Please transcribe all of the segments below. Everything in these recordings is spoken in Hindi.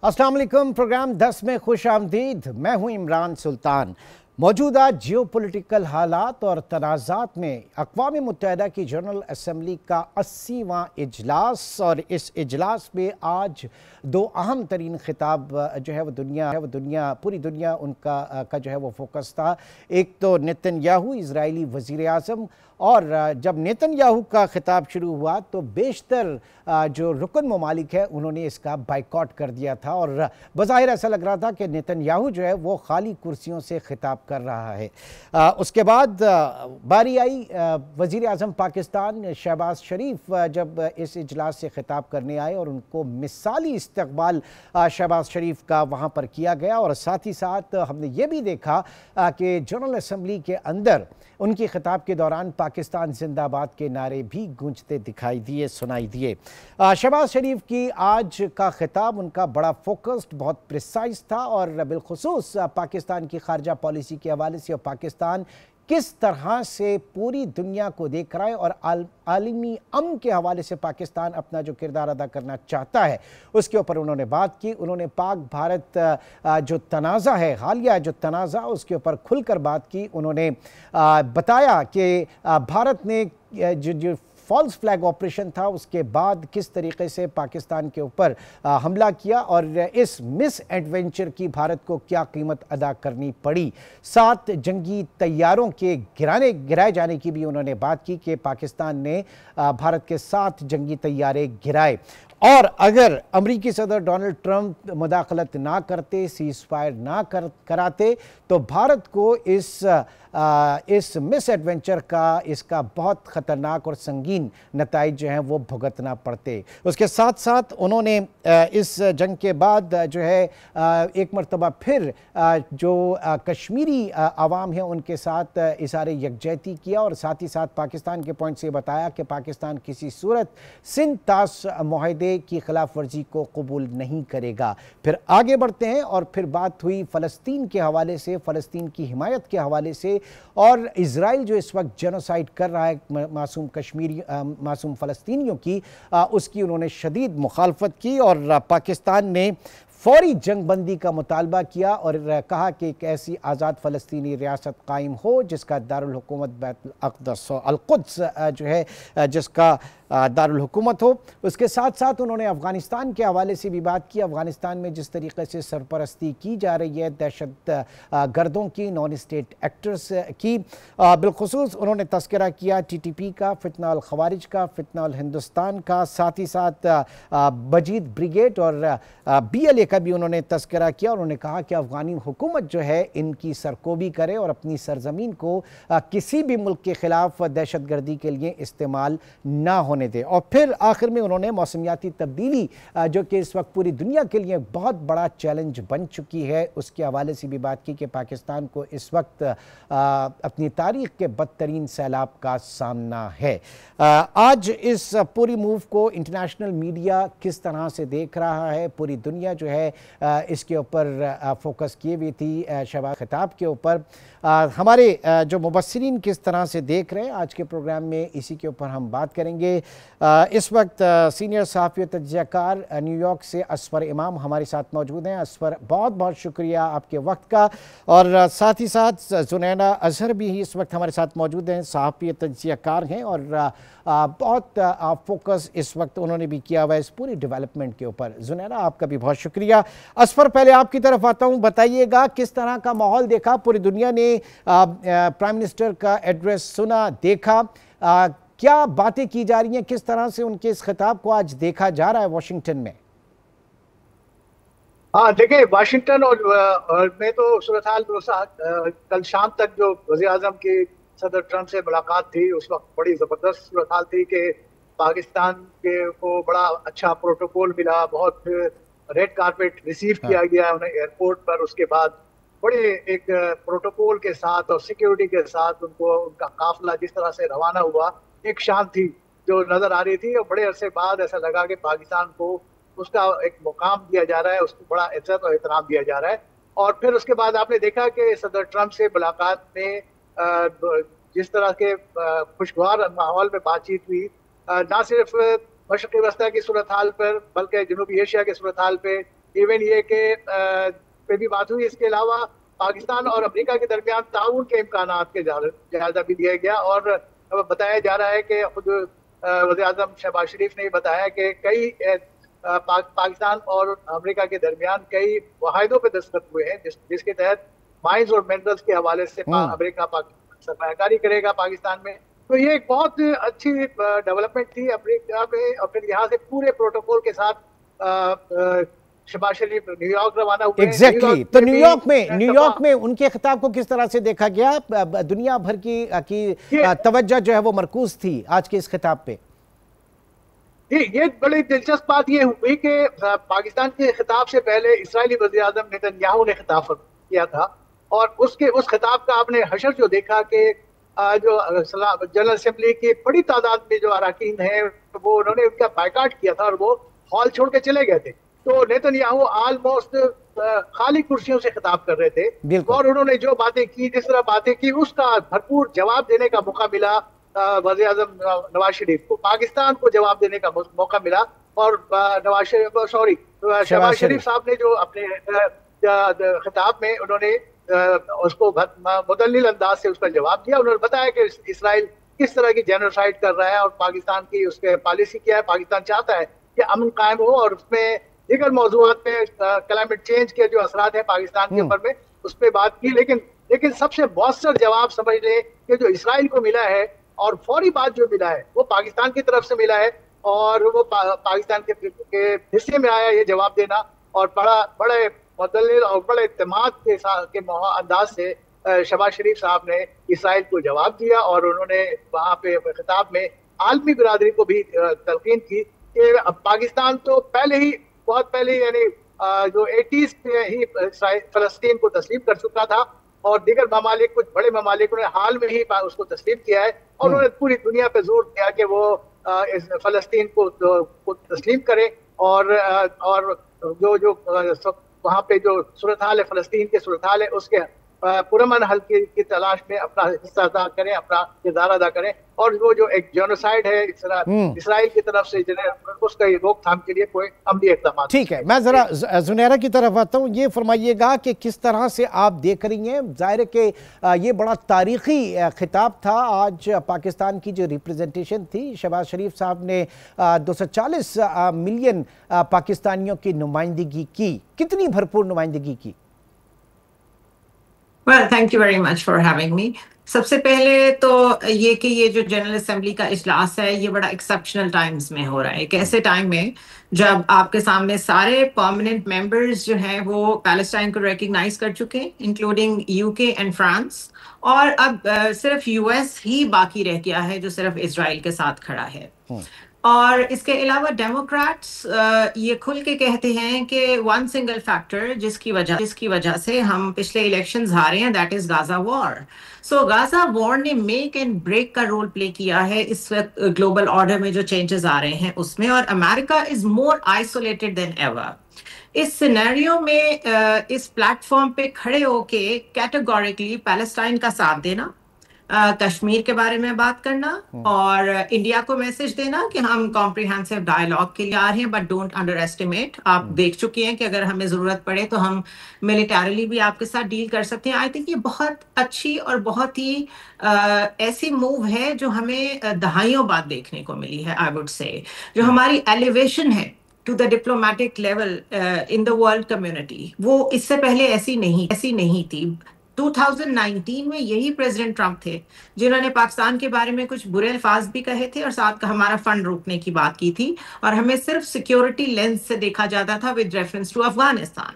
अस्सलाम वालेकुम। प्रोग्राम 10 में खुश आमदीद। मैं हूं इमरान सुल्तान। मौजूदा जियोपॉलिटिकल हालात और तनाज़ात में अक़वाम मुत्तहिदा की जनरल असम्बली का 80वां इजलास, और इस इजलास में आज दो अहम तरीन खिताब जो है वो पूरी दुनिया उनका का जो है वो फोकस था। एक तो नेतन्याहू इजरायली वज़ीर आज़म, और जब नेतन्याहू का खिताब शुरू हुआ तो बेशतर जो रुकन ममालिक है उन्होंने इसका बाइकॉट कर दिया था, और बज़ाहिर ऐसा लग रहा था कि नेतन्याहू जो है वो खाली कुर्सियों से खिताब कर रहा है। उसके बाद बारी आई वज़ीर आज़म पाकिस्तान शहबाज शरीफ जब इस इजलास से खिताब करने आए, और उनको मिसाली इस्तकबाल शहबाज शरीफ का वहाँ पर किया गया। और साथ ही साथ हमने ये भी देखा कि जनरल असम्बली के अंदर उनकी खिताब के दौरान पाकिस्तान जिंदाबाद के नारे भी गूंजते सुनाई दिए। शहबाज शरीफ की आज का खिताब उनका बड़ा फोकस्ड, बहुत प्रिसाइज था, और बिलखुसूस पाकिस्तान की खारजा पॉलिसी के हवाले से और पाकिस्तान किस तरह से पूरी दुनिया को देख रहा है और आलमी अमन के हवाले से पाकिस्तान अपना जो किरदार अदा करना चाहता है उसके ऊपर उन्होंने बात की। उन्होंने पाक भारत जो तनाज़ा है, हालिया जो तनाज़ा, उसके ऊपर खुलकर बात की। उन्होंने बताया कि भारत ने जो फॉल्स फ्लैग ऑपरेशन था उसके बाद किस तरीके से पाकिस्तान के ऊपर हमला किया, और इस मिस एडवेंचर की भारत को क्या कीमत अदा करनी पड़ी। 7 जंगी तैयारों के गिराए जाने की भी उन्होंने बात की कि पाकिस्तान ने भारत के 7 जंगी तैयारे गिराए, और अगर अमरीकी सदर डोनाल्ड ट्रंप मुदाखलत ना करते, सीज फायर ना कराते, तो भारत को इस मिस एडवेंचर का इसका बहुत ख़तरनाक और संगीन नताइज जो हैं वो भुगतना पड़ते। उसके साथ साथ उन्होंने इस जंग के बाद जो है एक मरतबा फिर जो कश्मीरी आवाम है उनके साथ इशारे यकजहती किया, और साथ ही साथ पाकिस्तान के पॉइंट से बताया कि पाकिस्तान किसी सूरत सिंध तास मुआहदे की खिलाफ वर्जी को कबूल नहीं करेगा। फिर आगे बढ़ते हैं, और फिर बात हुई फ़लस्तीन के हवाले से, फ़लस्तीन की हिमायत के हवाले से, और इजराइल जो इस वक्त जेनोसाइड कर रहा है मासूम फ़लस्तीनियों की, उसकी उन्होंने शदीद मुखालफत की, और पाकिस्तान ने फौरी जंग बंदी का मुतालबा किया और कहा कि एक ऐसी आज़ाद फ़लस्तीनी रियासत कायम हो जिसका दारुल हुकूमत बैतुल अक़दस अल-कुद्स जो है जिसका दारुल हुकूमत हो। उसके साथ साथ उन्होंने अफ़गानिस्तान के हवाले से भी बात की। अफ़गानिस्तान में जिस तरीके से सरपरस्ती की जा रही है दहशत गर्दों की, नॉन स्टेट एक्टर्स की, बिलखुसूस उन्होंने तस्करा किया TTP का, फितना अल खवारिज का, फितना अल हिंदुस्तान का, साथ ही साथ बजीद ब्रिगेड और BLA का भी उन्होंने तस्करा किया। उन्होंने कहा कि अफ़गानी हुकूमत जो है इनकी सरकोबी करे और अपनी सरजमीन को किसी भी मुल्क के ख़िलाफ़ दहशत गर्दी के लिए इस्तेमाल ना होने दे। और फिर आखिर में उन्होंने मौसमियाती तब्दीली जो कि इस वक्त पूरी दुनिया के लिए बहुत बड़ा चैलेंज बन चुकी है उसके हवाले से भी बात की कि पाकिस्तान को इस वक्त अपनी तारीख़ के बदतरीन सैलाब का सामना है। आज इस पूरी मूव को इंटरनेशनल मीडिया किस तरह से देख रहा है, पूरी दुनिया जो है इसके ऊपर फोकस किए हुई थी शहबाज खिताब के ऊपर। हमारे जो मुबस्सिरीन किस तरह से देख रहे हैं आज के प्रोग्राम में, इसी के ऊपर हम बात करेंगे। इस वक्त सीनियर सहाफ़ी व तजज़ियाकार न्यूयॉर्क से असफर इमाम हमारे साथ मौजूद हैं। असफर, बहुत बहुत शुक्रिया आपके वक्त का, और साथ ही साथ जुनैना अज़हर भी इस वक्त हमारे साथ मौजूद हैं, सहाफ़ी व तजज़ियाकार हैं, और बहुत फोकस इस वक्त उन्होंने भी किया हुआ है इस पूरी डेवलपमेंट के ऊपर। जुनैना, आपका भी बहुत शुक्रिया। असफर, पहले आपकी तरफ आता हूँ, बताइएगा किस तरह का माहौल देखा, पूरी दुनिया ने प्राइम मिनिस्टर का एड्रेस सुना, देखा, क्या बातें की जा रही हैं, किस तरह से उनके इस खिताब को आज देखा जा रहा है वाशिंगटन में? हाँ, देखिए, वाशिंगटन और में तो सूरत हाल कल शाम तक जो वज़ीर आज़म की सदर ट्रंप से मुलाकात थी उस वक्त बड़ी ज़बरदस्त सूरत हाल थी कि पाकिस्तान के को बड़ा अच्छा प्रोटोकॉल मिला, बहुत रेड कारपेट रिसीव किया गया उन्हें एयरपोर्ट पर। उसके बाद बड़े एक प्रोटोकॉल के साथ और सिक्योरिटी के साथ उनका काफिला जिस तरह से रवाना हुआ, एक शान थी जो नजर आ रही थी, और बड़े अरसे बाद ऐसा लगा कि पाकिस्तान को उसका एक मुकाम दिया जा रहा है, उसको बड़ा इज्जत और एहतराम दिया जा रहा है। और फिर उसके बाद आपने देखा कि सदर ट्रंप से मुलाकात में जिस तरह के खुशगवार माहौल में बातचीत हुई, ना सिर्फ मशरक़ी वस्ता की सूरत हाल पर बल्कि जनूबी एशिया की सूरत हाल पे इवन ये कि पे भी बात हुई। इसके अलावा पाकिस्तान और अमेरिका के दरमियान ताउन के इम्कानात के जायजा भी लिया गया, और बताया जा रहा है कि खुद वज़ीर-ए-आज़म शहबाज शरीफ ने बताया कि कई पाकिस्तान और अमेरिका के दरमियान कई मुआहिदों पर दस्तखत हुए हैं, जिसके तहत माइंस और मिनरल्स के हवाले से अमेरिका सरमायाकारी करेगा पाकिस्तान में। तो ये एक बहुत अच्छी डेवलपमेंट थी अमेरिका में, और फिर यहाँ से पूरे प्रोटोकॉल के साथ शहबाज शरीफ न्यूयॉर्क रवाना हुए। एग्जैक्टली। तो न्यूयॉर्क में उनके खिताब को किस तरह से देखा गया? दुनिया भर की तवज्जो जो है वो मरकूज थी आज के इस खिताब पे। ये बड़ी दिलचस्प बात ये हुई कि पाकिस्तान के खिताब से पहले इस्राएली वज़ीर-ए-आज़म नेतन्याहू ने खिताब किया था, और उस खिताब का आपने हशर जो देखा कि जो जनरल असेंबली की बड़ी तादाद में जो अरकान हैं वो उन्होंने उनका बायकाट किया था और वो हॉल छोड़ के चले गए थे। तो नेतन्याहू ऑलमोस्ट खाली कुर्सियों से खिताब कर रहे थे, और उन्होंने जो बातें की, जिस तरह बातें की, उसका भरपूर जवाब देने का मौका मिला वज़ीर-ए-आज़म नवाज शरीफ को। पाकिस्तान को जवाब देने का मौका मिला, और शहबाज शरीफ साहब ने जो अपने खिताब में उन्होंने उसको मुदल्लिल अंदाज से उसका जवाब दिया। उन्होंने बताया कि इसराइल किस तरह की जेनोसाइड कर रहा है और पाकिस्तान की उसके पॉलिसी क्या है। पाकिस्तान चाहता है कि अमन कायम हो, और उसमें दीगर मौजूदात में क्लाइमेट चेंज के जो असरात है पाकिस्तान के ऊपर में, उस पर बात की। लेकिन सबसे मौसर जवाब समझ लें कि जो इसराइल को मिला है, और फौरी बात जो मिला है, वो पाकिस्तान की तरफ से मिला है, और वो पाकिस्तान के हिस्से में आया ये जवाब देना, और बड़े मुदल्लिल और बड़े इत्तेमाद के अंदाज से शहबाज शरीफ साहब ने इसराइल को जवाब दिया। और उन्होंने वहाँ पे खिताब में आलमी बिरादरी को भी तलकीन की कि पाकिस्तान तो बहुत पहले यानी जो 80s में ही फलस्तीन को तस्लीम कर चुका था, और दीगर ममालिक, कुछ बड़े ममालिकों ने हाल में ही उसको तस्लीम किया है, और उन्होंने पूरी दुनिया पे जोर दिया कि वो इस फलस्तीन को तस्लीम करे, और जो वहाँ पे जो सूरत हाल है, फलस्तीन के सूरत हाल है, उसके पुरअमन हल की तलाश में अपना हिस्सा अदा करें, अपना किरदार अदा करें, और वो जो एक जेनोसाइड है इसराइल की तरफ से उसका रोकथाम के लिए कोई अमली इक़दाम। ठीक है, मैं जरा जुनैरा की तरफ आता हूँ। ये फरमाइएगा कि किस तरह से आप देख रही हैं, जाहिर है कि ये बड़ा तारीखी खिताब था। आज पाकिस्तान की जो रिप्रेजेंटेशन थी, शहबाज शरीफ साहब ने 240 मिलियन पाकिस्तानियों की नुमाइंदगी की। कितनी भरपूर नुमाइंदगी की? Well, thank you very much for having me. सबसे पहले तो ये कि ये जो जनरल असेंबली का इजलास है, ये बड़ा एक्सेप्शनल टाइम्स में हो रहा है। एक ऐसे टाइम में जब आपके सामने सारे परमानेंट मेंबर्स जो हैं वो पैलेस्टाइन को रिकॉग्नाइज कर चुके हैं, इंक्लूडिंग यूके एंड फ्रांस, और अब सिर्फ यूएस ही बाकी रह गया है जो सिर्फ इजराइल के साथ खड़ा है। और इसके अलावा डेमोक्रेट्स ये खुल के कहते हैं कि वन सिंगल फैक्टर जिसकी वजह से हम पिछले इलेक्शंस हारे हैं, that is Gaza war. So Gaza war ने मेक एंड ब्रेक का रोल प्ले किया है इस वक्त ग्लोबल ऑर्डर में जो चेंजेस आ रहे हैं उसमें, और America is more isolated then ever. इस सिनेरियो में इस प्लेटफॉर्म पे खड़े होके कैटेगोरिकली पैलेस्टाइन का साथ देना, कश्मीर के बारे में बात करना, और इंडिया को मैसेज देना कि हम कॉम्प्रिहेंसिव डायलॉग के लिए आ रहे हैं, बट डोंट अंडर एस्टिमेट। आप देख चुके हैं कि अगर हमें जरूरत पड़े तो हम मिलिटरीली भी आपके साथ डील कर सकते हैं। आई थिंक ये बहुत अच्छी और बहुत ही ऐसी मूव है जो हमें दहाइयों बाद देखने को मिली है। आई वुड से जो हमारी एलिवेशन है to the diplomatic level in the world community, वो इससे पहले ऐसी नहीं थी। 2019 में यही प्रेसिडेंट ट्रंप थे जिन्होंने पाकिस्तान के बारे में कुछ बुरे अल्फाज भी कहे थे और साथ का हमारा फंड रोकने की बात की थी, और हमें सिर्फ सिक्योरिटी लेंस से देखा जाता था विद रेफरेंस टू अफगानिस्तान।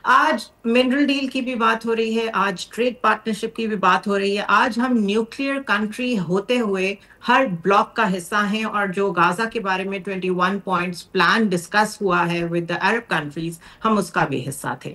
आज मिनरल डील की भी बात हो रही है, आज ट्रेड पार्टनरशिप की भी बात हो रही है, आज हम न्यूक्लियर कंट्री होते हुए हर ब्लॉक का हिस्सा हैं, और जो गाजा के बारे में 21 पॉइंट्स प्लान डिस्कस हुआ है विद द अरब कंट्रीज, हम उसका भी हिस्सा थे।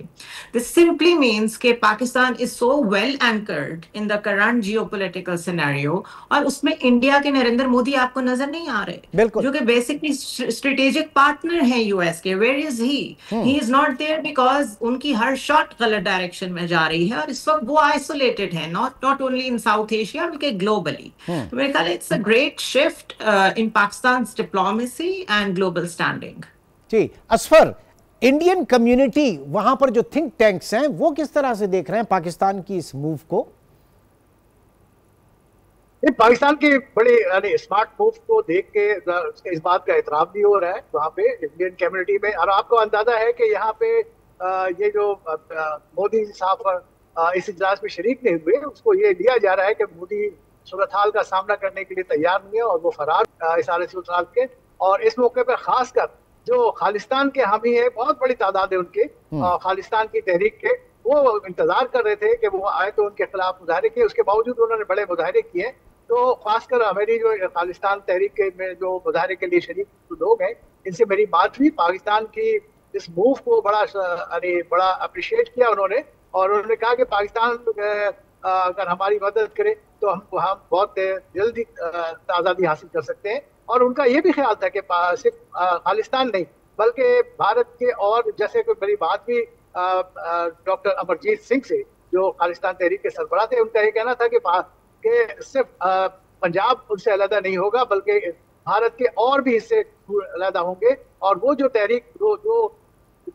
दिस सिंपली मीन्स कि Pakistan is so well anchored in the current geopolitical scenario, और उसमें इंडिया के नरेंद्र मोदी आपको नजर नहीं आ रहे, जो कि बेसिकली स्ट्रेटेजिक पार्टनर है यूएस के। Where is he is not there because उनकी हर शॉट गलत डायरेक्शन में जा रही है, और इस वक्त वो आइसोलेटेड है, not only in South Asia बल्कि ग्लोबली। तो मेरे ख्याल it's great shift in Pakistan's diplomacy and global standing. जी असफर, इंडियन कम्युनिटी वहां पर जो थिंक टैंक्स हैं वो किस तरह से देख रहे हैं पाकिस्तान की इस मूव को? पाकिस्तान की बड़ी यानी स्मार्ट मूव को देख के इस बात का एतराफ भी हो रहा है वहाँ पे इंडियन कम्युनिटी में। और आपको अंदाजा है कि यहाँ पे ये जो मोदी साहब इस इजलास में शरीक नहीं हुए, उसको ये लिया जा रहा है कि मोदी सूरत हाल का सामना करने के लिए तैयार नहीं है और वो फरार इस हाल सूरत हाल के। और इस मौके पर खासकर जो खालिस्तान के हामी है, बहुत बड़ी तादाद है उनके, खालिस्तान की तहरीक के, वो इंतजार कर रहे थे कि वो आए तो उनके खिलाफ मुजाहरे किए। उसके बावजूद उन्होंने बड़े मुजाहरे किए। तो खासकर मेरी जो खालिस्तान तहरीक के में जो मुजाहरे के लिए शरीक लोग हैं, इनसे मेरी बात हुई। पाकिस्तान की इस मूव को बड़ा अप्रिशिएट किया उन्होंने। और उन्होंने कहा कि पाकिस्तान अगर हमारी मदद करे तो हम बहुत जल्दी आज़ादी हासिल कर सकते हैं। और उनका ये भी ख्याल था कि सिर्फ खालिस्तान नहीं बल्कि भारत के, और जैसे कोई मेरी बात भी डॉक्टर अमरजीत सिंह से जो खालिस्तान तहरीक के सरबराह थे, उनका ये कहना था कि सिर्फ पंजाब उनसे अलग नहीं होगा बल्कि भारत के और भी हिस्से अलग होंगे। और वो जो तहरीक जो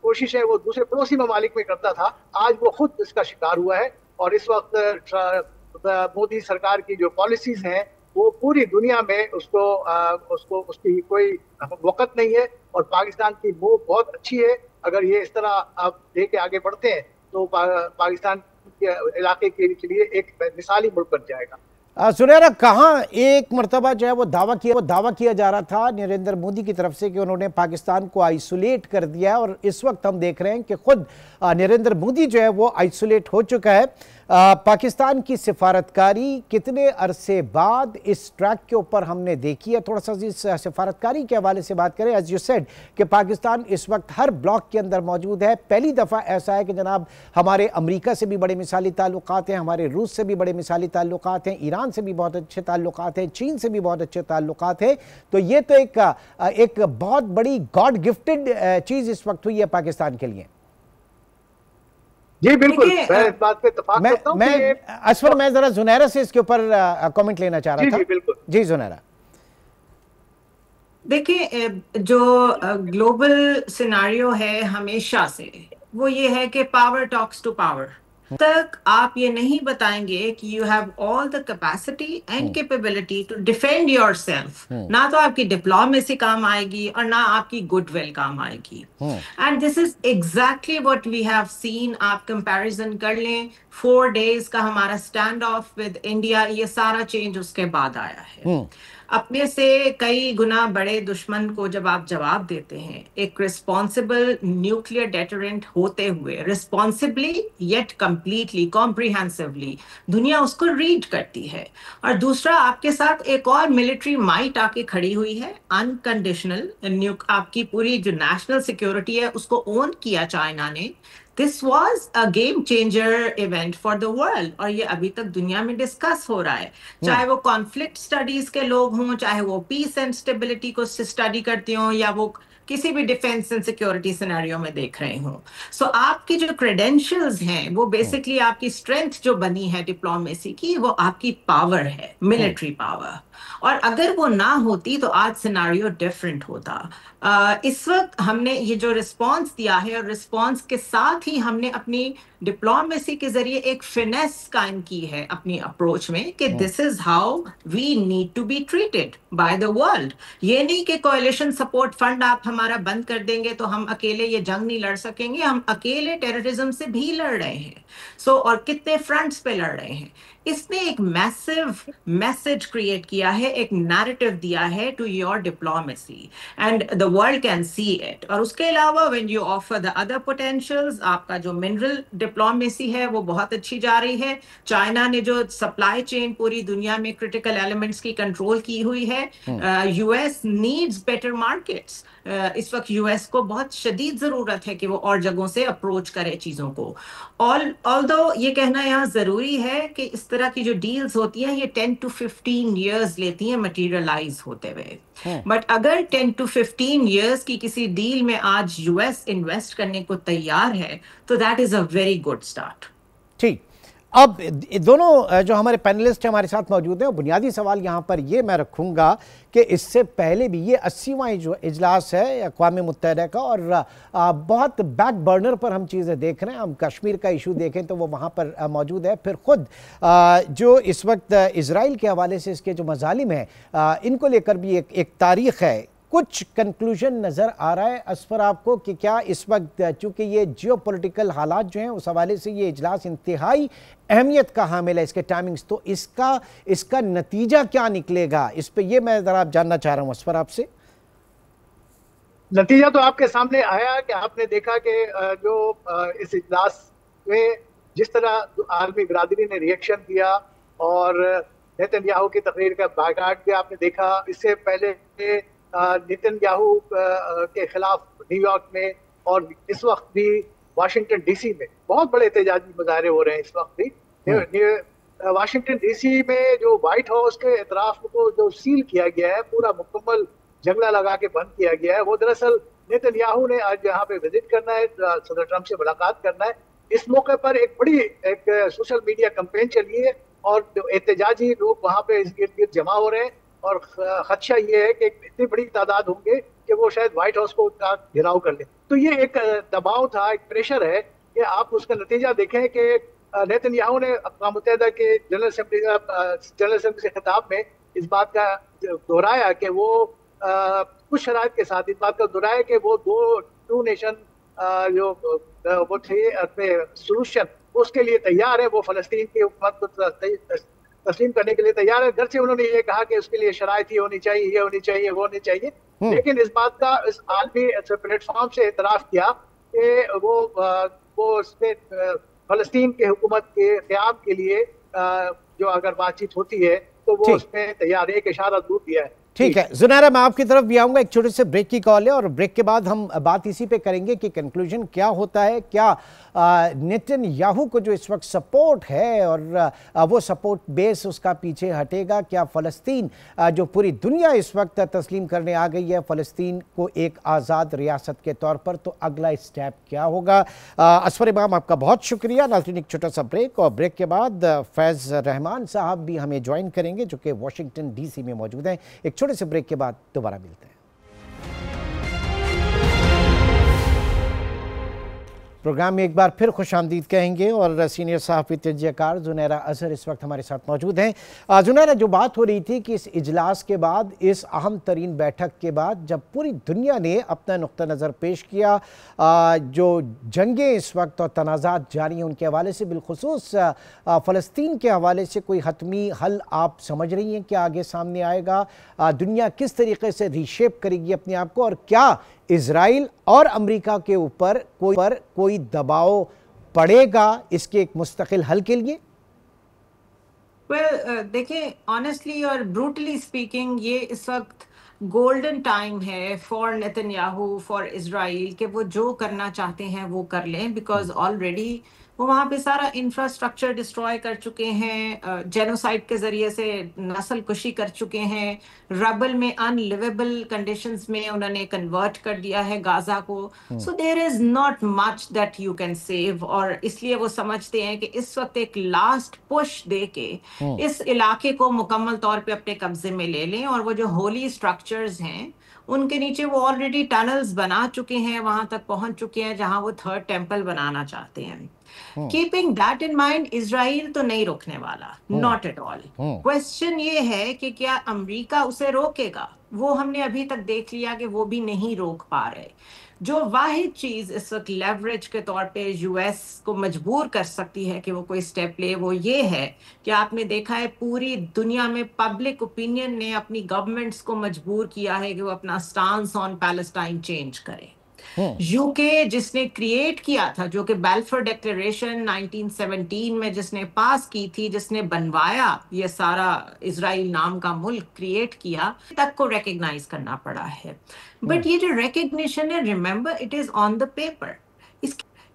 कोशिश है वो दूसरे पड़ोसी ममालिक में करता था, आज वो खुद इसका शिकार हुआ है। और इस वक्त मोदी सरकार की जो पॉलिसीज हैं वो पूरी दुनिया में उसकी कोई वक़्त नहीं है। और पाकिस्तान की मूव बहुत अच्छी है। अगर ये इस तरह आप लेके आगे बढ़ते हैं तो पाकिस्तान के इलाके के लिए एक मिसाली मुल्क बन जाएगा। सुनहरा, कहाँ एक मरतबा जो है वो दावा किया जा रहा था नरेंद्र मोदी की तरफ से कि उन्होंने पाकिस्तान को आइसोलेट कर दिया है, और इस वक्त हम देख रहे हैं कि खुद नरेंद्र मोदी जो है वो आइसोलेट हो चुका है। पाकिस्तान की सिफारतकारी कितने अरसे बाद इस ट्रैक के ऊपर हमने देखी है? थोड़ा सा इस सिफारतकारी के हवाले से बात करें। एज यू सेड कि पाकिस्तान इस वक्त हर ब्लॉक के अंदर मौजूद है। पहली दफ़ा ऐसा है कि जनाब हमारे अमेरिका से भी बड़े मिसाली ताल्लुकात हैं, हमारे रूस से भी बड़े मिसाली ताल्लुकात हैं, ईरान से भी बहुत अच्छे ताल्लुकात हैं, चीन से भी बहुत अच्छे ताल्लुकात हैं। तो ये तो एक बहुत बड़ी गॉड गिफ्टेड चीज़ इस वक्त हुई है पाकिस्तान के लिए। जी बिल्कुल, मैं इस बात पे इत्तेफाक करता हूं। असफर, मैं जरा जुनैरा से इसके ऊपर कमेंट लेना चाह रहा था। जी बिल्कुल। जी जुनैरा, देखिए, जो ग्लोबल सिनारियो है हमेशा से वो ये है कि पावर टॉक्स टू पावर। तक आप ये नहीं बताएंगे कि you have all the capacity and capability to defend yourself, ना तो आपकी डिप्लोमेसी काम आएगी और ना आपकी गुडविल काम आएगी। And this is exactly what we have seen. आप कंपैरिजन कर लें, 4 days का हमारा स्टैंड ऑफ विद इंडिया, ये सारा चेंज उसके बाद आया है। अपने से कई गुना बड़े दुश्मन को जब आप जवाब देते हैं, एक रिस्पॉन्सिबल न्यूक्लियर डेटरेंट होते हुए, रिस्पॉन्सिबली येट कंप्लीटली कॉम्प्रिहेंसिवली दुनिया उसको रीड करती है। और दूसरा, आपके साथ एक और मिलिट्री माइट आके खड़ी हुई है, अनकंडीशनल। आपकी पूरी जो नेशनल सिक्योरिटी है उसको ओन किया चाइना ने। This was a game changer event for the world, और ये अभी तक दुनिया में डिस्कस हो रहा है। चाहे वो कॉन्फ्लिक्ट स्टडीज के लोग हों, चाहे वो पीस एंड स्टेबिलिटी को स्टडी करते हों, या वो किसी भी डिफेंस एंड सिक्योरिटी सिनेरियो में देख रहे हों। सो आपकी जो क्रेडेंशियल्स हैं वो बेसिकली आपकी स्ट्रेंथ जो बनी है डिप्लोमेसी की, वो आपकी पावर है, मिलिट्री पावर। और अगर वो ना होती तो आज सिनारियो डिफरेंट होता। इस वक्त हमने ये जो रिस्पॉन्स दिया है, और रिस्पॉन्स के साथ ही हमने अपनी डिप्लोमेसी के जरिए एक फिनेस कायम की है अपनी अप्रोच में कि this is how we need to be treated by the world. ये नहीं कि कोएलिशन सपोर्ट फंड आप हमारा बंद कर देंगे तो हम अकेले ये जंग नहीं लड़ सकेंगे। हम अकेले टेररिज्म से भी लड़ रहे हैं। और कितने फ्रंट्स पे लड़ रहे हैं। इसने एक मैसिव मैसेज क्रिएट किया है, एक नैरेटिव दिया है to your diplomacy, and the world can see it. और उसके अलावा when you offer the other potentials, आपका जो मिनरल डिप्लोमेसी है वो बहुत अच्छी जा रही है। चाइना ने जो सप्लाई चेन पूरी दुनिया में क्रिटिकल एलिमेंट्स की कंट्रोल की हुई है। US needs better markets. इस वक्त यूएस को बहुत शदीद जरूरत है कि वो और जगहों से अप्रोच करे चीजों को। ऑल्दो ये कहना यहाँ जरूरी है कि इस तरह की जो डील्स होती हैं ये 10 to 15 years लेती हैं मटीरियलाइज होते हुए। बट अगर 10 to 15 years की किसी डील में आज यूएस इन्वेस्ट करने को तैयार है तो that is a very good start. ठीक, अब दोनों जो हमारे पैनलिस्ट हैं हमारे साथ मौजूद हैं, बुनियादी सवाल यहाँ पर ये मैं रखूँगा कि इससे पहले भी ये 80वां जो इजलास है अक़वाम मुत्तहिदा का, और बहुत बैक बर्नर पर हम चीज़ें देख रहे हैं। हम कश्मीर का इशू देखें तो वो वहाँ पर मौजूद है, फिर ख़ुद जो इस वक्त इजराइल के हवाले से इसके जो मज़ालिम हैं इनको लेकर भी एक तारीख़ है। कुछ कंक्लूजन नज़र आ रहा है असफर आपको कि क्या इस वक्त चूँकि ये जियोपॉलिटिकल हालात जो हैं उस हवाले से ये इजलास इंतहाई अहमियत का हामिल है, इसके टाइमिंग्स, तो इसका नतीजा क्या निकलेगा, इस पे ये मैं ज़रा आप जानना चाह रहा हूँ असफर आपसे। नतीजा तो आपके सामने आया कि आपने देखा कि जो इस इजलास में जिस तरह आलमी बिरादरी ने रिएक्शन दिया और नेतन्याहू की तकरीर का बायकाट भी आपने देखा। इससे पहले नेतन्याहू के खिलाफ न्यूयॉर्क में और इस वक्त भी वाशिंगटन डीसी में बहुत बड़े एहतजाजी मुजाहरे हो रहे हैं। इस वक्त भी वाशिंगटन डीसी में जो व्हाइट हाउस के एतराफ को जो सील किया गया है, पूरा मुकम्मल जंगला लगा के बंद किया गया है, वो दरअसल नेतन्याहू ने आज यहाँ पे विजिट करना है, सदर ट्रंप से मुलाकात करना है। इस मौके पर एक बड़ी सोशल मीडिया कैंपेन चली है और जो एहतजाजी लोग वहाँ पे इस गिर्द गिर्द जमा हो रहे हैं और खदशा ये है कि इतनी बड़ी तादाद होंगे कि वो शायद व्हाइट हाउस को उनका घेराव कर ले। तो ये एक दबाव था, एक प्रेशर है कि आप उसका नतीजा देखें कि नेतन्याहू ने अक़वाम मुत्तहिदा के जनरल असेंबली से खिताब में इस बात का दोहराया कि वो कुछ शराइत के साथ इस बात का दोहराया कि वो टू नेशन जो वो थे अपने सोल्यूशन उसके लिए तैयार है, वो फ़लस्तीन की हुकूमत को तस्लीम करने के लिए तैयार है। घर से उन्होंने ये कहा कि उसके लिए शराइत ही होनी चाहिए, ये होनी चाहिए, वो होनी चाहिए, लेकिन इस बात का इस आलमी प्लेटफॉर्म से एतराफ़ किया कि वो उसमें फ़लस्तीन के हुकूमत के क़याम के लिए जो अगर बातचीत होती है तो वो उसमें तैयार है, एक इशारा दूर दिया है। ठीक है ज़ुनैरा, मैं आपकी तरफ भी आऊँगा, एक छोटे से ब्रेक की कॉल है और ब्रेक के बाद हम बात इसी पे करेंगे कि कंक्लूजन क्या होता है, क्या नेतन्याहू को जो इस वक्त सपोर्ट है और वो सपोर्ट बेस उसका पीछे हटेगा, क्या फ़लस्तीन जो पूरी दुनिया इस वक्त तस्लीम करने आ गई है फ़लस्तीन को एक आज़ाद रियासत के तौर पर, तो अगला स्टेप क्या होगा। असफर इमाम आपका बहुत शुक्रिया। नाज़रीन, एक छोटा सा ब्रेक और ब्रेक के बाद फैज़ रहमान साहब भी हमें ज्वाइन करेंगे जो कि वाशिंगटन DC में मौजूद हैं। एक छोटे से ब्रेक के बाद दोबारा मिलते हैं। प्रोग्राम में एक बार फिर खुशामदीद कहेंगे और सीनियर सहाफ़ी तजज़ियाकार ज़ुनैरा अज़हर इस वक्त हमारे साथ मौजूद हैं। ज़ुनैरा, जो बात हो रही थी कि इस इजलास के बाद, इस अहम तरीन बैठक के बाद जब पूरी दुनिया ने अपना नुक्ता नज़र पेश किया, जो जंगें इस वक्त और तनाज़ात जारी हैं उनके हवाले से, बिलखुसूस फ़लस्तीन के हवाले से कोई हतमी हल आप समझ रही हैं कि आगे सामने आएगा? दुनिया किस तरीके से रीशेप करेगी अपने आप को, और क्या इजराइल और अमेरिका के ऊपर कोई दबाव पड़ेगा इसके एक मुस्तकिल हल के लिए? देखिए, ऑनेस्टली और ब्रूटली स्पीकिंग, ये इस वक्त गोल्डन टाइम है फॉर नेतन्याहू, फॉर इजराइल, कि वो जो करना चाहते हैं वो कर लें, बिकॉज ऑलरेडी वो वहाँ पे सारा इंफ्रास्ट्रक्चर डिस्ट्रॉय कर चुके हैं, जेनोसाइड के जरिए से नस्ल कुशी कर चुके हैं, रबल में अनलिवेबल कंडीशंस में उन्होंने कन्वर्ट कर दिया है गाजा को। So there is not much that you can save, और इसलिए वो समझते हैं कि इस वक्त एक लास्ट पुश दे के इस इलाके को मुकम्मल तौर पे अपने कब्जे में ले लें, और वो जो होली स्ट्रक्चर्स हैं उनके नीचे वो ऑलरेडी टनल्स बना चुके हैं, वहां तक पहुंच चुके हैं जहां वो थर्ड टेम्पल बनाना चाहते हैं। Keeping that in mind, Israel तो नहीं रोकने वाला, नॉट एट ऑल। क्वेश्चन ये है कि क्या अमेरिका उसे रोकेगा? वो हमने अभी तक देख लिया कि वो भी नहीं रोक पा रहे। जो वाहिद चीज इस वक्त लेवरेज के तौर पे यूएस को मजबूर कर सकती है कि वो कोई स्टेप ले, वो ये है कि आपने देखा है पूरी दुनिया में पब्लिक ओपिनियन ने अपनी गवर्नमेंट्स को मजबूर किया है कि वो अपना स्टांस ऑन पैलेस्टाइन चेंज करें। यूके जिसने क्रिएट किया था, जो कि बैल्फोर डिक्लेरेशन 1917 में जिसने पास की थी, जिसने बनवाया ये सारा इजराइल नाम का मुल्क क्रिएट किया, तक को रिकॉग्नाइज करना पड़ा है। बट ये जो रिकॉग्निशन है, remember it is on the paper.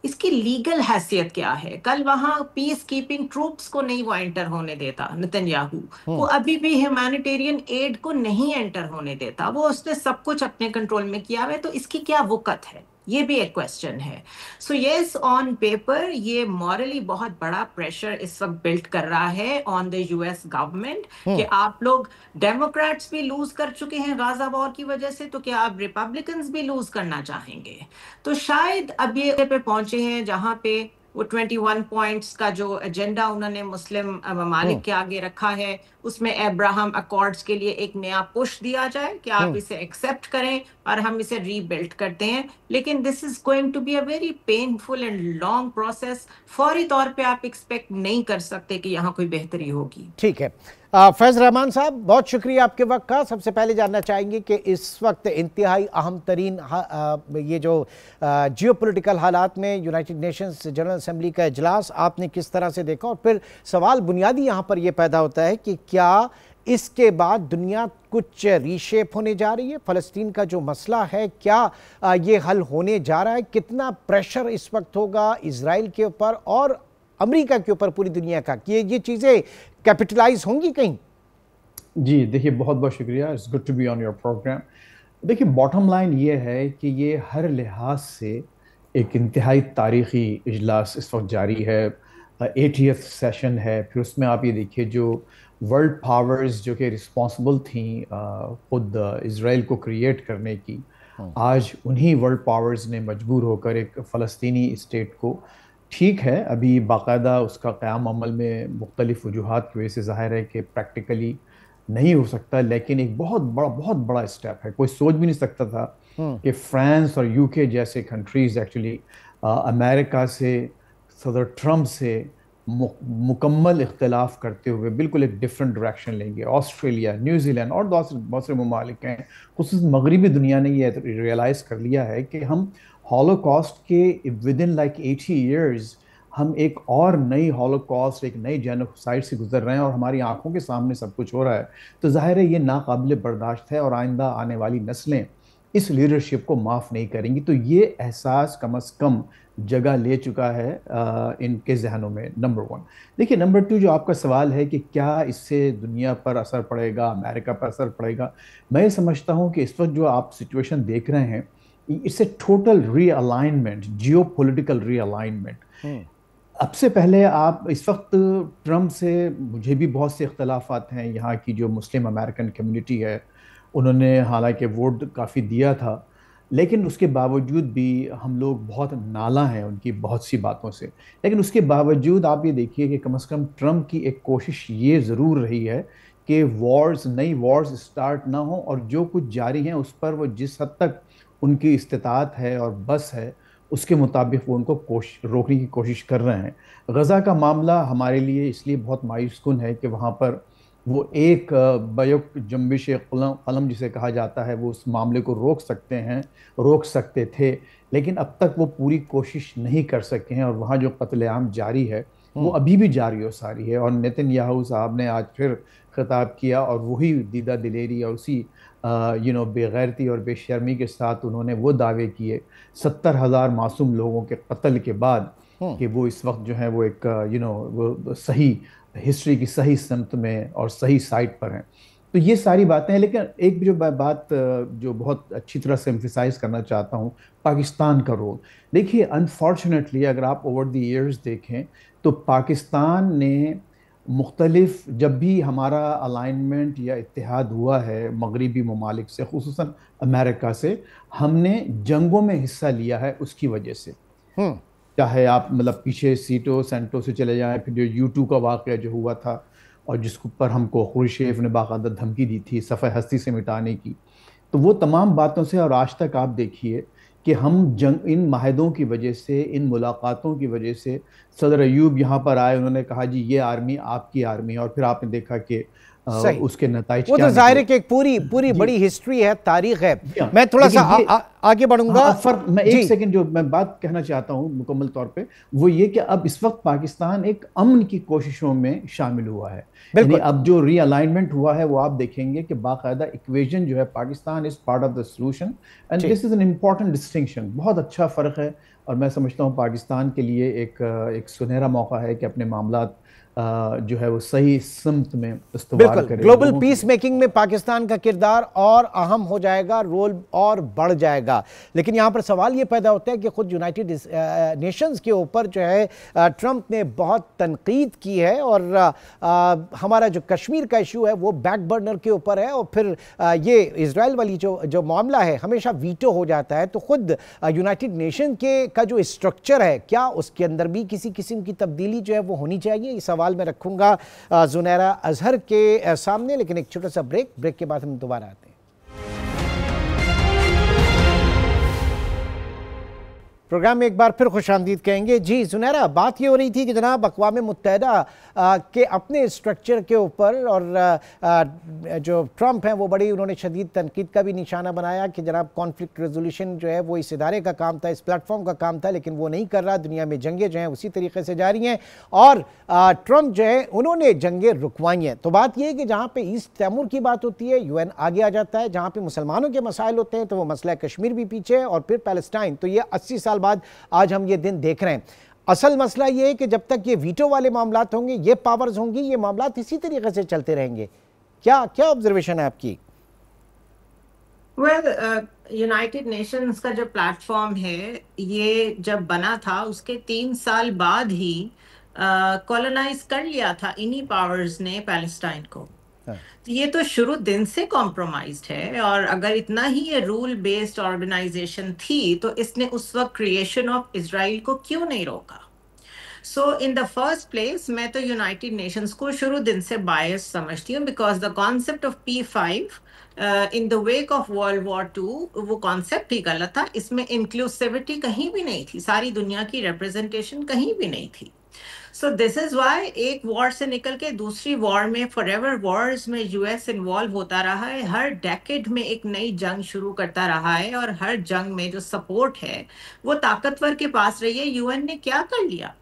इसकी लीगल हैसियत क्या है? कल वहां पीस कीपिंग ट्रूप्स को नहीं वो एंटर होने देता नेतन्याहू, वो अभी भी ह्यूमैनिटेरियन एड को नहीं एंटर होने देता, वो उसने सब कुछ अपने कंट्रोल में किया हुआ है। तो इसकी क्या वक़्त है? ये भी एक क्वेश्चन है। सो यस, ऑन पेपर ये मॉरली बहुत बड़ा प्रेशर इस वक्त बिल्ड कर रहा है ऑन द यूएस गवर्नमेंट कि आप लोग डेमोक्रेट्स भी लूज कर चुके हैं गाजा वॉर की वजह से, तो क्या आप रिपब्लिकन्स भी लूज करना चाहेंगे? तो शायद अब ये पे पहुंचे हैं जहां पे वो 21 पॉइंट्स का जो एजेंडा उन्होंने मुस्लिम ममालिक के आगे रखा है, उसमें अब्राहम अकॉर्ड्स के लिए एक नया पुश दिया जाए कि आप इसे एक्सेप्ट करें और हम इसे रीबिल्ड करते हैं। लेकिन this is going to be a very painful and long process. फौरी तौर पे आप एक्सपेक्ट नहीं कर सकते कि यहाँ कोई बेहतरी होगी। ठीक है, फैज रहमान साहब, बहुत शुक्रिया आपके वक्त का। सबसे पहले जानना चाहेंगे कि इस वक्त इंतहाई अहम तरीन ये जो जियोपॉलिटिकल हालात में यूनाइटेड नेशंस जनरल असेंबली का इजलास आपने किस तरह से देखा, और फिर सवाल बुनियादी यहाँ पर यह पैदा होता है कि क्या इसके बाद दुनिया कुछ रीशेप होने जा रही है? फ़लस्तीन का जो मसला है, क्या ये हल होने जा रहा है? कितना प्रेशर इस वक्त होगा इजराइल के ऊपर और अमेरिका के ऊपर पूरी दुनिया का कि ये चीज़ें कैपिटलाइज होंगी कहीं? जी देखिए, बहुत बहुत शुक्रिया। It's good to be on your program. देखिए, बॉटम लाइन ये है कि ये हर लिहाज से एक इंतहाई तारीख़ी इजलास इस वक्त जारी है। 80th सेशन है। फिर उसमें आप ये देखिए, जो वर्ल्ड पावर्स जो कि रिस्पॉन्सिबल थी खुद इसराइल को क्रिएट करने की, आज उन्हीं वर्ल्ड पावर्स ने मजबूर होकर एक फ़लस्तीनी स्टेट को, ठीक है अभी बाकायदा उसका क़याम अमल में मुख्तलिफ वजूहात की वजह से ज़ाहिर है कि प्रैक्टिकली नहीं हो सकता, लेकिन एक बहुत बड़ा स्टेप है। कोई सोच भी नहीं सकता था कि फ्रांस और यूके जैसे कंट्रीज़ एक्चुअली अमेरिका से, सदर ट्रम्प से मुकम्मल इख्तलाफ करते हुए बिल्कुल एक डिफरेंट डायरेक्शन लेंगे। ऑस्ट्रेलिया, न्यूजीलैंड और बहुत से ममालिक हैं, खुसूसन मगरबी दुनिया ने ये रियलाइज़ कर लिया है कि हम हॉलोकॉस्ट के विद इन लाइक 80 ईयर्स हम एक और नई हॉलोकॉस्ट, एक नई जेनोसाइड से गुजर रहे हैं और हमारी आंखों के सामने सब कुछ हो रहा है। तो जाहिर है ये नाकाबिल बर्दाश्त है और आइंदा आने वाली नस्लें इस लीडरशिप को माफ़ नहीं करेंगी। तो ये एहसास कम अज़ कम जगह ले चुका है इनके जहनों में, नंबर 1। देखिए, नंबर 2 जो आपका सवाल है कि क्या इससे दुनिया पर असर पड़ेगा, अमेरिका पर असर पड़ेगा, मैं समझता हूँ कि इस वक्त जो आप सिचुएशन देख रहे हैं, it's a total realignment, geo political realignment. अब से पहले आप इस वक्त ट्रम्प से, मुझे भी बहुत से इख्तलाफात हैं, यहाँ की जो मुस्लिम अमेरिकन कम्युनिटी है उन्होंने हालांकि वोट काफ़ी दिया था, लेकिन उसके बावजूद भी हम लोग बहुत नाला हैं उनकी बहुत सी बातों से। लेकिन उसके बावजूद आप ये देखिए कि कम से कम ट्रम्प की एक कोशिश ये ज़रूर रही है कि नई वॉर्स स्टार्ट ना हो, और जो कुछ जारी हैं उस पर वो जिस हद तक उनकी इस्तिताअत है और बस है उसके मुताबिक वो उनको रोकने की कोशिश कर रहे हैं। गज़ा का मामला हमारे लिए इसलिए बहुत मायूस कुन है कि वहाँ पर वो एक बयुक जंबिश कलम जिसे कहा जाता है, वो उस मामले को रोक सकते थे, लेकिन अब तक वो पूरी कोशिश नहीं कर सके हैं और वहाँ जो कत्लेआम जारी है वो अभी भी जारी और सारी है। और नेतन्याहू साहब ने आज फिर खिताब किया और वही दीदा दिलेरी और उसी बेगैरती और बेशर्मी के साथ उन्होंने वो दावे किए 70,000 मासूम लोगों के कत्ल के बाद कि वो इस वक्त जो है वो एक वो सही हिस्ट्री की सही समत में और सही साइट पर हैं। तो ये सारी बातें हैं, लेकिन एक जो बात जो बहुत अच्छी तरह से एम्फिसाइज करना चाहता हूँ, पाकिस्तान का रोल। देखिए, अनफॉर्चुनेटली अगर आप ओवर द ईयर्स देखें तो पाकिस्तान ने मुख्तलिफ, जब भी हमारा अलाइनमेंट या इत्तेहाद हुआ है मगरबी ममालिक से, खुसूसन अमेरिका से, हमने जंगों में हिस्सा लिया है उसकी वजह से। चाहे आप मतलब पीछे सीटो सेंटो से चले जाएं, फिर जो U2 का वाक़या जो हुआ था और जिसके ऊपर हमको खुर्शीफ ने बाकायदा धमकी दी थी सफ़े हस्ती से मिटाने की, तो वो तमाम बातों से और आज तक आप देखिए कि हम इन माहिदों की वजह से, इन मुलाकातों की वजह से, सदर अयूब यहाँ पर आए, उन्होंने कहा जी ये आर्मी आपकी आर्मी है, और फिर आपने देखा कि उसके नताइज वो तो जाहिर है कि एक पूरी बड़ी हिस्ट्री है, तारीख है। मैं थोड़ा सा आगे बढ़ूंगा। मैं एक सेकंड जो मैं बात कहना चाहता हूं मुकम्मल तौर पे, वो ये कि अब इस वक्त पाकिस्तान एक अमन की कोशिशों में शामिल हुआ है। यानी अब जो रीअलाइनमेंट हुआ है वो आप देखेंगे कि बाकायदा इक्वेशन जो है, Pakistan is part of the solution and this is an important distinction. बहुत अच्छा फ़र्क है और मैं समझता हूँ पाकिस्तान के लिए एक सुनहरा मौका है कि अपने मामलात जो है वो सही सिमत में इस्तवार बिल्कुल, करे। ग्लोबल पीस मेकिंग में पाकिस्तान का किरदार और अहम हो जाएगा, रोल और बढ़ जाएगा। लेकिन यहाँ पर सवाल ये पैदा होता है कि खुद यूनाइटेड नेशंस के ऊपर जो है ट्रंप ने बहुत तनकीद की है, और हमारा जो कश्मीर का इशू है वो बैक बर्नर के ऊपर है, और फिर ये इजराइल वाली जो मामला है हमेशा वीटो हो जाता है। तो खुद यूनाइटेड नेशन के का जो स्ट्रक्चर है, क्या उसके अंदर भी किसी किस्म की तब्दीली जो है वो होनी चाहिए? ये सवाल मैं रखूंगा जुनैरा अजहर के सामने। लेकिन एक छोटा सा ब्रेक के बाद हम दोबारा आते हैं। प्रोग्राम में एक बार फिर खुशामदीद कहेंगे। जी जुनैरा, बात ये हो रही थी कि जनाब अक़वाम मुत्तहदा के अपने स्ट्रक्चर के ऊपर, और जो ट्रंप हैं वो बड़ी उन्होंने शदीद तनकीद का भी निशाना बनाया कि जनाब कॉन्फ्लिक्ट रेजोल्यूशन जो है वो इस इदारे का काम था, इस प्लेटफॉर्म का काम था, लेकिन वो नहीं कर रहा। दुनिया में जंगें जो हैं उसी तरीके से जारी हैं, और ट्रंप जो है उन्होंने जंगें रुकवाई हैं। तो बात यह है कि जहाँ पे ईस्ट तैमूर की बात होती है UN आगे आ जाता है, जहाँ पे मुसलमानों के मसाइल होते हैं तो वो मसला कश्मीर भी पीछे है, और फिर पैलेस्टाइन। तो ये 80 साल बाद आज हम ये दिन देख रहे हैं। असल मसला ये है कि जब तक ये वीटो वाले मामलात होंगे, ये पावर्स होंगी, ये मामलात इसी तरीके से चलते रहेंगे। क्या क्या ऑब्जर्वेशन है आपकी? यूनाइटेड नेशंस का जो प्लेटफॉर्म है, ये जब बना था उसके 3 साल बाद ही कॉलोनाइज कर लिया था इन्हीं पावर्स ने पैलेस्टाइन को। तो ये तो शुरू दिन से कॉम्प्रोमाइज्ड है, और अगर इतना ही ये रूल बेस्ड ऑर्गेनाइजेशन थी तो इसने उस वक्त क्रिएशन ऑफ इजराइल को क्यों नहीं रोका? सो इन द फर्स्ट प्लेस मैं तो यूनाइटेड नेशंस को शुरू दिन से बायस समझती हूँ, because the concept of P5 in the wake of world war 2 वो कॉन्सेप्ट ही गलत था। इसमें इंक्लूसिविटी कहीं भी नहीं थी, सारी दुनिया की रिप्रेजेंटेशन कहीं भी नहीं थी। सो दिस इज वाई एक वॉर से निकल के दूसरी वॉर में, फॉरएवर वॉर्स में US इन्वॉल्व होता रहा है, हर डेकेड में एक नई जंग शुरू करता रहा है, और हर जंग में जो सपोर्ट है वो ताकतवर के पास रही है। UN ने क्या कर लिया?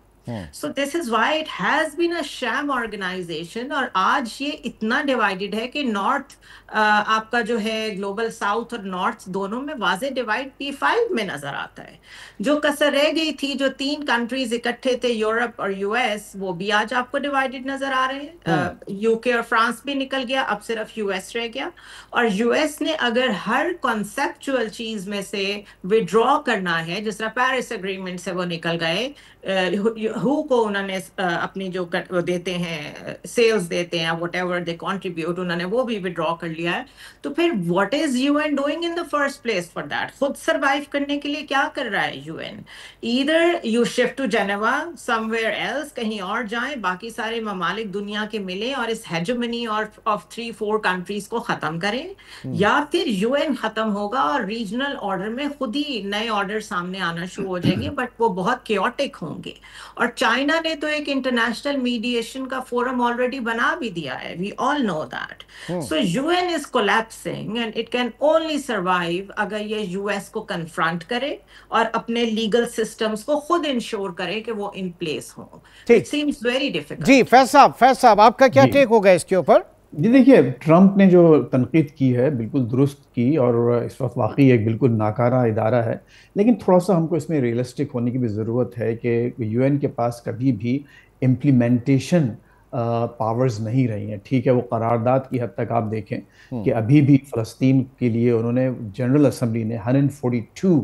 So this is why it has been a sham organization, और आज ये इतना डिवाइडेड है कि नॉर्थ आपका जो है ग्लोबल साउथ और नॉर्थ दोनों में वाज़े डिवाइड P5 में नजर आता है। जो कसर रह गई थी, जो 3 कंट्रीज इकट्ठे थे यूरोप और US, वो भी आज आपको डिवाइडेड नजर आ रहे हैं। UK और फ्रांस भी निकल गया, अब सिर्फ US रह गया। और US ने अगर हर कॉन्सेप्चुअल चीज में से विड्रॉ करना है, जिस तरह पेरिस एग्रीमेंट से वो निकल गए, हु को उन्होंने अपनी जो देते हैं, सेल्स देते हैं, व्हाटएवर दे कंट्रीब्यूट, उन्होंने वो भी विड्रॉ कर लिया है। तो फिर what is UN doing in the first place for that? खुद सरवाइव करने के लिए क्या कर रहा है UN? Either you shift to Geneva, somewhere else, कहीं और जाएं, बाकी सारे ममालिक दुनिया के मिले और इस हेजेमनी और ऑफ 3-4 कंट्रीज को खत्म करें, या फिर UN खत्म होगा और रीजनल ऑर्डर में खुद ही नए ऑर्डर सामने आना शुरू हो जाएंगे, बट वो बहुत केओटिक होंगे। और चाइना ने तो एक इंटरनेशनल मीडिएशन का फोरम ऑलरेडी बना भी दिया है, we all know that. So UN is collapsing and it can only survive अगर ये US को कन्फ्रंट करे और अपने लीगल सिस्टम्स को खुद इंश्योर करे कि वो इन प्लेस हो। It seems very difficult. जी फैज साहब आपका क्या टेक होगा इसके ऊपर? जी देखिए, ट्रंप ने जो तनकीद की है बिल्कुल दुरुस्त की, और इस वक्त वाकई एक बिल्कुल नाकारा इदारा है। लेकिन थोड़ा सा हमको इसमें रियलिस्टिक होने की भी ज़रूरत है कि UN के पास कभी भी इम्प्लीमेंटेशन पावर्स नहीं रही हैं। ठीक है, वो करारदाद की हद तक आप देखें कि अभी भी फ़लस्तीन के लिए उन्होंने जनरल असम्बली ने 142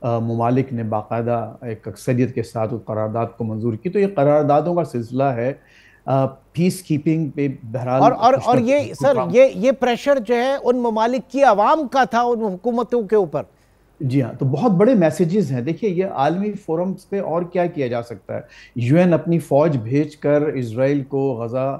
ममालिक ने बाकायदा एक अक्सरियत के साथ उस करारदाद को मंजूर की। तो ये करारदादों का सिलसिला है पीस कीपिंग पे बहरहाल। और ये सर ये प्रेशर जो है उन ममालिक की आवाम का था उन हुकूमतों के ऊपर। जी हाँ, तो बहुत बड़े मैसेजेस हैं। देखिए, ये आलमी फोरम्स पे और क्या किया जा सकता है? UN अपनी फौज भेजकर इजराइल को गजा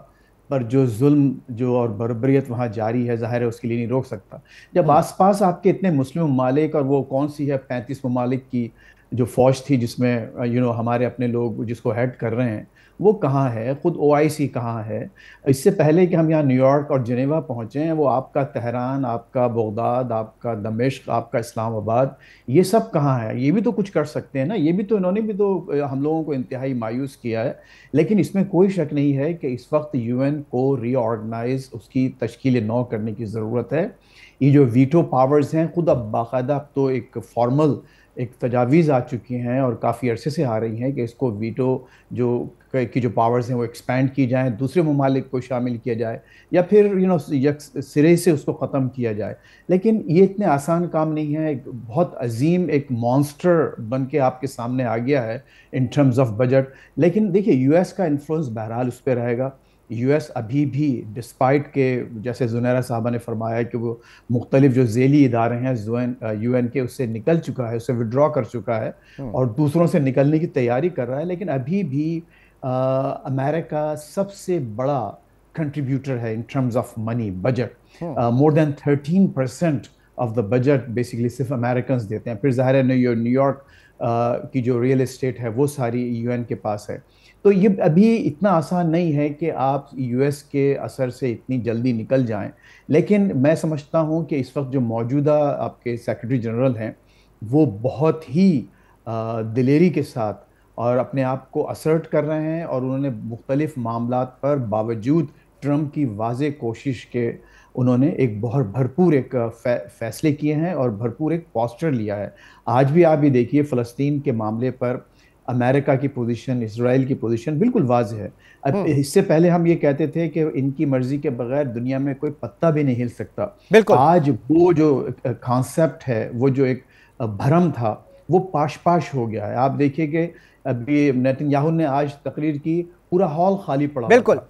पर जो जुल्म जो और बर्बरियत वहाँ जारी है, जाहिर है उसके लिए नहीं रोक सकता। जब आसपास आपके इतने मुस्लिम ममालिक, और वो कौन सी है 35 ममालिक की जो फौज थी जिसमें हमारे अपने लोग जिसको हेड कर रहे हैं, वो कहाँ है? खुद OIC कहाँ है? इससे पहले कि हम यहाँ न्यूयॉर्क और जिनेवा पहुँचे हैं, वो आपका तेहरान, आपका बगदाद, आपका दमिश्क, आपका इस्लामाबाद, ये सब कहाँ है? ये भी तो कुछ कर सकते हैं ना। ये भी तो इन्होंने भी तो हम लोगों को इंतहाई मायूस किया है। लेकिन इसमें कोई शक नहीं है कि इस वक्त UN को रीऑर्गेनाइज, उसकी तश्कील नौ करने की ज़रूरत है। ये जो वीटो पावर्स हैं, खुद अब बाकायदा अब तो एक फॉर्मल एक तजावीज़ आ चुकी हैं और काफ़ी अरसे से आ रही हैं कि इसको वीटो जो की जो पावर्स हैं वो एक्सपैंड की जाएं, दूसरे ममालिक को शामिल किया जाए या फिर सिरे से उसको ख़त्म किया जाए। लेकिन ये इतने आसान काम नहीं है। एक बहुत अजीम एक मॉन्स्टर बन के आपके सामने आ गया है इन टर्म्स ऑफ बजट। लेकिन देखिए यूएस का इन्फ्लुएंस बहरहाल उस पर रहेगा। यूएस अभी भी डिस्पाइट के, जैसे जुनैरा साहबा ने फरमाया कि वो मुख्तलिफ जो झेली इदारे हैं यूएन के, उससे निकल चुका है, उससे विड्रॉ कर चुका है और दूसरों से निकलने की तैयारी कर रहा है। लेकिन अभी भी अमेरिका सबसे बड़ा कंट्रीब्यूटर है in terms of money budget. More than 13% of the budget basically सिर्फ अमेरिकन देते हैं। फिर ज़ाहिर है न्यूयॉर्क की जो रियल एस्टेट है वो सारी यूएन के पास है। तो ये अभी इतना आसान नहीं है कि आप यूएस के असर से इतनी जल्दी निकल जाएं। लेकिन मैं समझता हूं कि इस वक्त जो मौजूदा आपके सेक्रेटरी जनरल हैं वो बहुत ही दिलेरी के साथ और अपने आप को असर्ट कर रहे हैं और उन्होंने मुख्तलिफ मामलात पर बावजूद ट्रंप की वाज़ेह कोशिश के उन्होंने एक बहुत भरपूर एक फैसले किए हैं और भरपूर एक पोस्टर लिया है। आज भी आप ये देखिए फ़लस्तीन के मामले पर अमेरिका की पोजीशन, इजराइल की पोजीशन बिल्कुल वाज़ेह है। अब इससे पहले हम ये कहते थे कि इनकी मर्जी के बगैर दुनिया में कोई पत्ता भी नहीं हिल सकता। बिल्कुल आज वो जो कॉन्सेप्ट है, वो जो एक भ्रम था, वो पाश पाश हो गया है। आप देखिए कि अभी नेतन्याहू ने आज तकरीर की, पूरा हॉल खाली पड़ा, बिल्कुल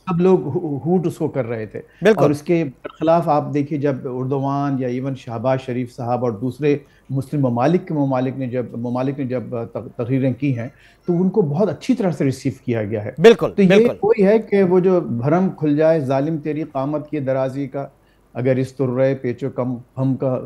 सब लोग हूट उसको कर रहे थे। और उसके खिलाफ आप देखिए जब उर्दवान या इवन शहबाज शरीफ साहब और दूसरे मुस्लिम ममालिक ने जब तकरीरें की हैं तो उनको बहुत अच्छी तरह से रिसीव किया गया है। बिल्कुल तो ये कोई है कि वो जो भरम खुल जाए, जालिम तेरी कामत की दराजी का, अगर इस तुर्रे पेचो कम हम का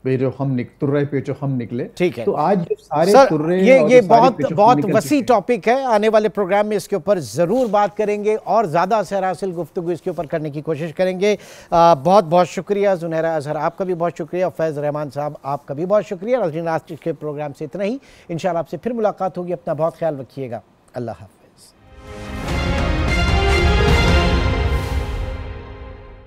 तुर्रे पेचो हम निकले। ठीक है। तो आज जो सारे तुर्रे ये बहुत वसी टॉपिक है। आने वाले प्रोग्राम में इसके ऊपर जरूर बात करेंगे और ज्यादा असर हासिल गुफ्तगू इसके ऊपर करने की कोशिश करेंगे। बहुत बहुत शुक्रिया जुनैरा अजहर, आपका भी बहुत शुक्रिया। फैज़ रहमान साहब, आपका भी बहुत शुक्रिया। आज के प्रोग्राम से इतना ही। इंशाल्लाह आपसे फिर मुलाकात होगी। अपना बहुत ख्याल रखिएगा। अल्लाह हाफ़िज़।